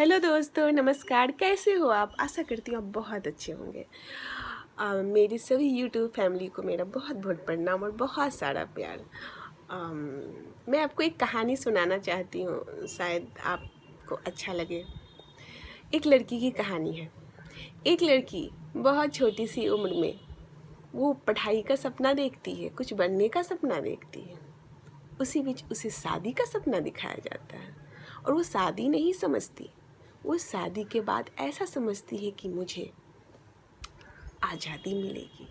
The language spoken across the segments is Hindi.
हेलो दोस्तों, नमस्कार। कैसे हो आप? आशा करती हूँ आप बहुत अच्छे होंगे। मेरी सभी यूट्यूब फैमिली को मेरा बहुत बहुत प्रणाम और बहुत सारा प्यार। मैं आपको एक कहानी सुनाना चाहती हूँ, शायद आपको अच्छा लगे। एक लड़की की कहानी है। एक लड़की बहुत छोटी सी उम्र में वो पढ़ाई का सपना देखती है, कुछ बनने का सपना देखती है। उसी बीच उसे शादी का सपना दिखाया जाता है और वो शादी नहीं समझती। वो शादी के बाद ऐसा समझती है कि मुझे आज़ादी मिलेगी,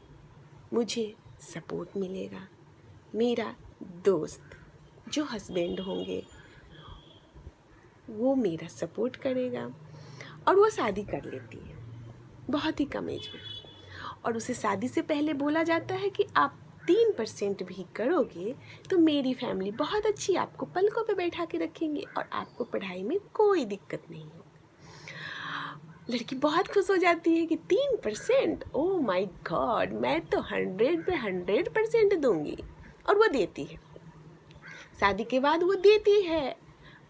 मुझे सपोर्ट मिलेगा, मेरा दोस्त जो हस्बैंड होंगे वो मेरा सपोर्ट करेगा। और वो शादी कर लेती है बहुत ही कम एज में। और उसे शादी से पहले बोला जाता है कि आप 3% भी करोगे तो मेरी फैमिली बहुत अच्छी आपको पलकों पे बैठा के रखेंगे और आपको पढ़ाई में कोई दिक्कत नहीं हो। लड़की बहुत खुश हो जाती है कि 3%, ओ माई गॉड, मैं तो 100 पे 100% दूंगी। और वो देती है। शादी के बाद वो देती है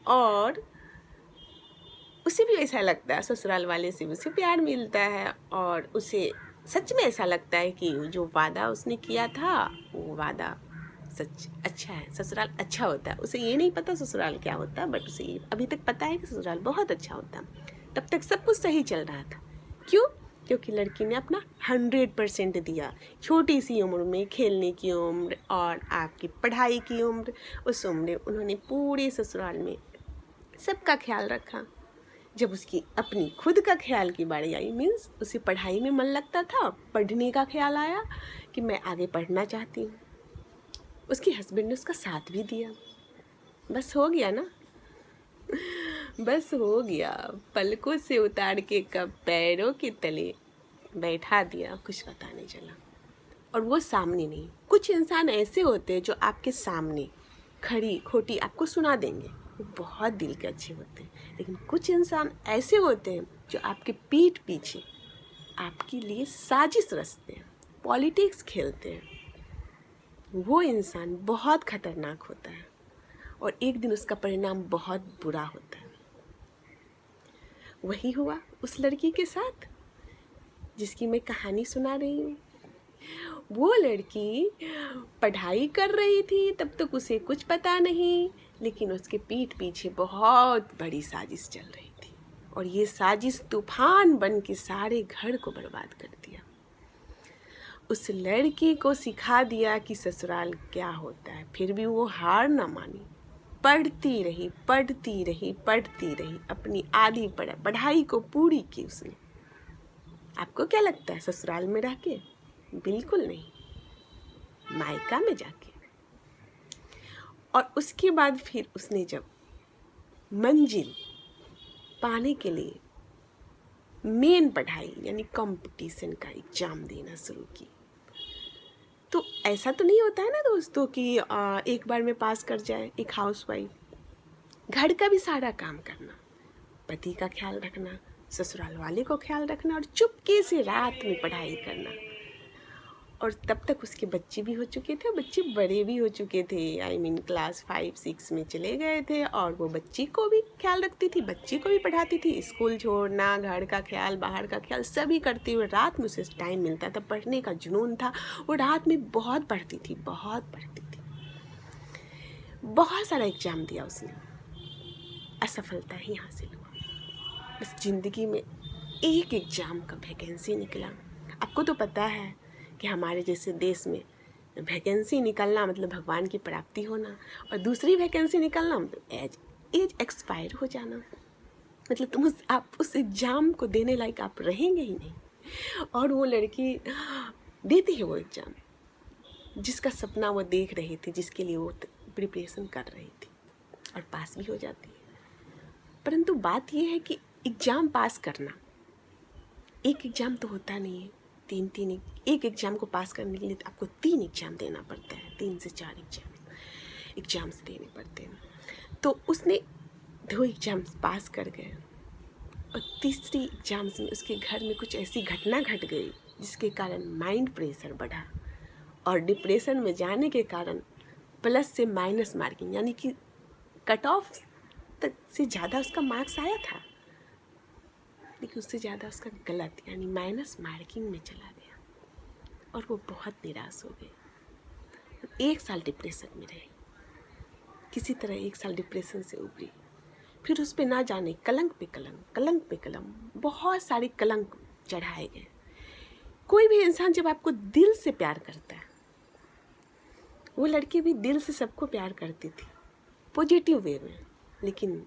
और उसे भी ऐसा लगता है, ससुराल वाले से उसे प्यार मिलता है और उसे सच में ऐसा लगता है कि जो वादा उसने किया था वो वादा सच अच्छा है। ससुराल अच्छा होता है। उसे ये नहीं पता ससुराल क्या होता, बट उसे ये अभी तक पता है कि ससुराल बहुत अच्छा होता। तब तक सब कुछ सही चल रहा था। क्यों? क्योंकि लड़की ने अपना 100% दिया। छोटी सी उम्र में खेलने की उम्र और आपकी पढ़ाई की उम्र, उस उम्र में उन्होंने पूरे ससुराल में सबका ख्याल रखा। जब उसकी अपनी खुद का ख्याल की बारी आई, मीन्स उसे पढ़ाई में मन लगता था, पढ़ने का ख्याल आया कि मैं आगे पढ़ना चाहती हूँ, उसके हस्बैंड ने उसका साथ भी दिया। बस हो गया ना। बस हो गया। पलकों से उतार के कब पैरों के तले बैठा दिया, कुछ पता नहीं चला। और वो सामने नहीं। कुछ इंसान ऐसे होते हैं जो आपके सामने खड़ी खोटी आपको सुना देंगे, वो बहुत दिल के अच्छे होते हैं। लेकिन कुछ इंसान ऐसे होते हैं जो आपके पीठ पीछे आपके लिए साजिश रचते हैं, पॉलिटिक्स खेलते हैं। वो इंसान बहुत खतरनाक होता है और एक दिन उसका परिणाम बहुत बुरा होता है। वही हुआ उस लड़की के साथ जिसकी मैं कहानी सुना रही हूँ। वो लड़की पढ़ाई कर रही थी, तब तक उसे कुछ पता नहीं, लेकिन उसके पीठ पीछे बहुत बड़ी साजिश चल रही थी और ये साजिश तूफान बन के सारे घर को बर्बाद कर दिया। उस लड़की को सिखा दिया कि ससुराल क्या होता है। फिर भी वो हार ना मानी, पढ़ती रही पढ़ती रही पढ़ती रही, अपनी आधी पढ़ाई को पूरी की उसने। आपको क्या लगता है ससुराल में रह के? बिल्कुल नहीं, मायका में जाके। और उसके बाद फिर उसने जब मंजिल पाने के लिए मेन पढ़ाई यानी कंपटीशन का एग्ज़ाम देना शुरू की, तो ऐसा तो नहीं होता है ना दोस्तों कि एक बार में पास कर जाए। एक हाउसवाइफ घर का भी सारा काम करना, पति का ख्याल रखना, ससुराल वाले को ख्याल रखना और चुपके से रात में पढ़ाई करना। और तब तक उसके बच्चे भी हो चुके थे, बच्चे बड़े भी हो चुके थे। आई मीन क्लास 5-6 में चले गए थे और वो बच्ची को भी ख्याल रखती थी, बच्ची को भी पढ़ाती थी। स्कूल छोड़ना, घर का ख्याल, बाहर का ख्याल सभी करते हुए रात में उसे टाइम मिलता था। पढ़ने का जुनून था। वो रात में बहुत पढ़ती थी, बहुत पढ़ती थी। बहुत सारा एग्ज़ाम दिया उसने, असफलता ही हासिल हुआ। बस ज़िंदगी में एक एग्ज़ाम का वैकेंसी निकला। आपको तो पता है कि हमारे जैसे देश में वैकेंसी निकलना मतलब भगवान की प्राप्ति होना, और दूसरी वैकेंसी निकलना मतलब एज एक्सपायर हो जाना। मतलब आप उस एग्ज़ाम को देने लायक आप रहेंगे ही नहीं। और वो लड़की देती है वो एग्ज़ाम जिसका सपना वो देख रही थी, जिसके लिए वो प्रिपरेशन कर रही थी, और पास भी हो जाती है। परंतु बात यह है कि एग्ज़ाम पास करना एक एग्ज़ाम तो होता नहीं है, तीन एक एग्ज़ाम को पास करने के लिए तो आपको 3 एग्ज़ाम देना पड़ता है, 3 से 4 एग्ज़ाम्स देने पड़ते हैं। तो उसने 2 एग्ज़ाम्स पास कर गए और तीसरी एग्ज़ाम्स में उसके घर में कुछ ऐसी घटना घट गई जिसके कारण माइंड प्रेशर बढ़ा और डिप्रेशन में जाने के कारण प्लस से माइनस मार्किंग यानी कि कट ऑफ तक से ज़्यादा उसका मार्क्स आया था। लेकिन उससे ज़्यादा उसका गलत यानी माइनस मार्किंग में चला गया और वो बहुत निराश हो गई। 1 साल डिप्रेशन में रही, किसी तरह 1 साल डिप्रेशन से उभरी। फिर उस पे ना जाने कलंक पे कलंक, कलंक पे कलंक, बहुत सारे कलंक चढ़ाए गए। कोई भी इंसान जब आपको दिल से प्यार करता है, वो लड़की भी दिल से सबको प्यार करती थी पॉजिटिव वे में, लेकिन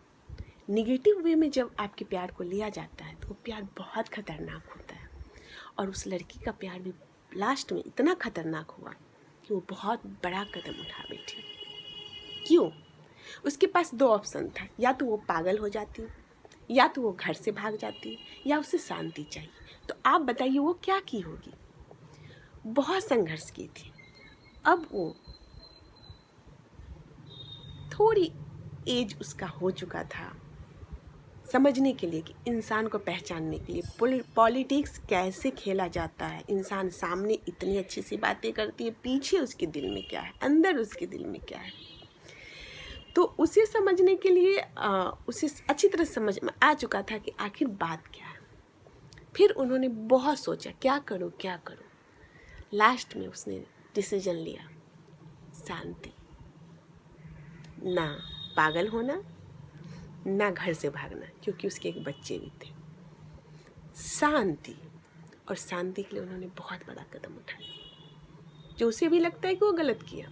निगेटिव वे में जब आपके प्यार को लिया जाता है तो वो प्यार बहुत खतरनाक होता है। और उस लड़की का प्यार भी लास्ट में इतना खतरनाक हुआ कि वो बहुत बड़ा कदम उठा बैठी। क्यों? उसके पास 2 ऑप्शन था, या तो वो पागल हो जाती, या तो वो घर से भाग जाती, या उसे शांति चाहिए। तो आप बताइए वो क्या की होगी? बहुत संघर्ष की थी। अब वो थोड़ी एज उसका हो चुका था समझने के लिए कि इंसान को पहचानने के लिए पॉलिटिक्स कैसे खेला जाता है। इंसान सामने इतनी अच्छी सी बातें करती है, पीछे उसके दिल में क्या है, अंदर उसके दिल में क्या है। तो उसे समझने के लिए उसे अच्छी तरह समझ में आ चुका था कि आखिर बात क्या है। फिर उन्होंने बहुत सोचा क्या करूं क्या करूं। लास्ट में उसने डिसीजन लिया, शांति, ना पागल होना ना घर से भागना, क्योंकि उसके एक बच्चे भी थे। शांति, और शांति के लिए उन्होंने बहुत बड़ा कदम उठाया, जो उसे भी लगता है कि वो गलत किया,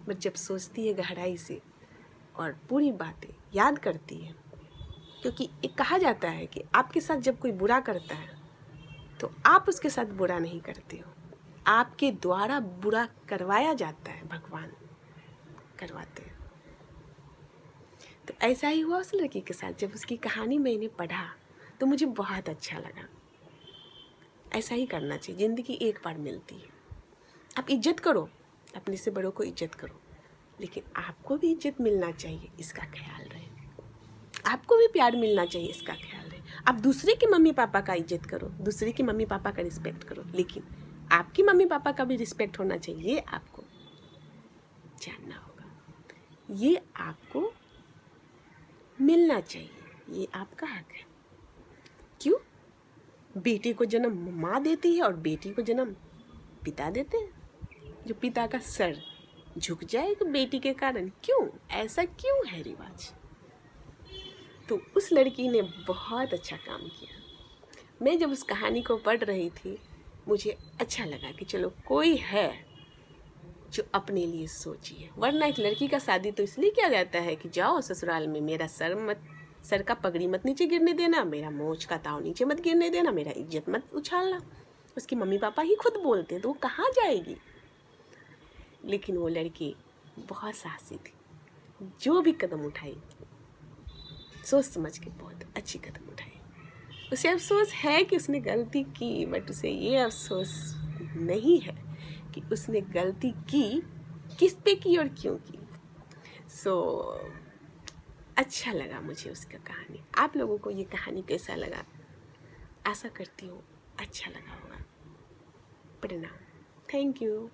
बट जब सोचती है गहराई से और पूरी बातें याद करती है, क्योंकि एक कहा जाता है कि आपके साथ जब कोई बुरा करता है तो आप उसके साथ बुरा नहीं करते हो, आपके द्वारा बुरा करवाया जाता है, भगवान करवाते हैं। तो ऐसा ही हुआ उस लड़की के साथ। जब उसकी कहानी मैंने पढ़ा तो मुझे बहुत अच्छा लगा। ऐसा ही करना चाहिए, ज़िंदगी एक बार मिलती है। आप इज्जत करो, अपने से बड़ों को इज्जत करो, लेकिन आपको भी इज्जत मिलना चाहिए, इसका ख्याल रहे। आपको भी प्यार मिलना चाहिए, इसका ख्याल रहे। आप दूसरे के मम्मी पापा का इज्जत करो, दूसरे के मम्मी पापा का रिस्पेक्ट करो, लेकिन आपकी मम्मी पापा का भी रिस्पेक्ट होना चाहिए, ये आपको जानना होगा। ये आपको मिलना चाहिए, ये आपका हक है। क्यों? बेटे को जन्म माँ देती है और बेटी को जन्म पिता देते हैं। जो पिता का सर झुक जाए कि बेटी के कारण, क्यों? ऐसा क्यों है रिवाज? तो उस लड़की ने बहुत अच्छा काम किया। मैं जब उस कहानी को पढ़ रही थी मुझे अच्छा लगा कि चलो कोई है जो अपने लिए सोचिए। वरना एक लड़की का शादी तो इसलिए किया जाता है कि जाओ ससुराल में, मेरा सर का पगड़ी मत नीचे गिरने देना, मेरा मोछ का ताव नीचे मत गिरने देना, मेरा इज्जत मत उछालना। उसके मम्मी पापा ही खुद बोलते हैं तो वो कहाँ जाएगी? लेकिन वो लड़की बहुत साहसी थी, जो भी कदम उठाई सोच समझ के बहुत अच्छी कदम उठाई। उसे अफसोस है कि उसने गलती की, बट उसे ये अफसोस नहीं है कि उसने गलती की, किस पे की और क्यों की। अच्छा लगा मुझे उसका कहानी। आप लोगों को ये कहानी कैसा लगा? आशा करती हूँ अच्छा लगा होगा। प्रणाम। Thank you.